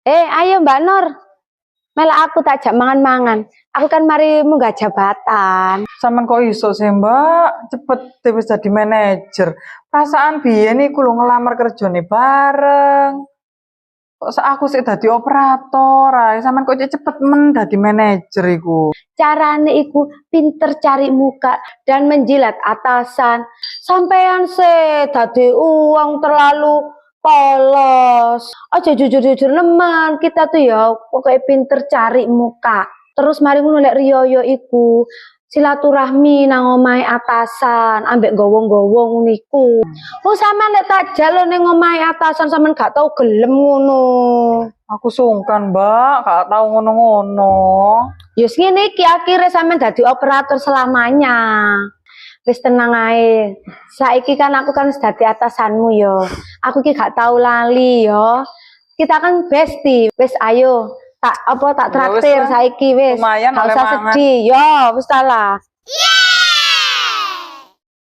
Ayo Mbak Nur. Malah aku tak jak mangan-mangan. Aku kan mari munggah jabatan. Sampeyan kok iso sih, Mbak? Cepet wis dadi manajer. Perasaan biyen iku lho ngelamar kerjane bareng. Kok aku sih dadi operator ae. Sampeyan kok cepet men dadi manajer iku. Carane iku pinter cari muka dan menjilat atasan. Sampean se dadi uang terlalu polos. Aja jujur-jujur nemen. Kita tuh ya pokoknya pinter cari muka. Terus mari ngono lek riyo iku silaturahmi nang omahe atasan ambek gowong-gowong niku. Sampean lek tak jalo ning omahe atasan sampean gak tau gelem ngono. Aku sungkan, Mbak, gak tau ngono-ngono. Yus ngene iki akhirnya sampean dadi operator selamanya. Wis tenang ae. Saiki kan aku kan dadi atasanmu yo. Aku ki gak tau lali yo. Kita kan bestie. Wis ayo tak traktir saiki wis. Lumayan gak usah sedih. Yo, wis ta lah.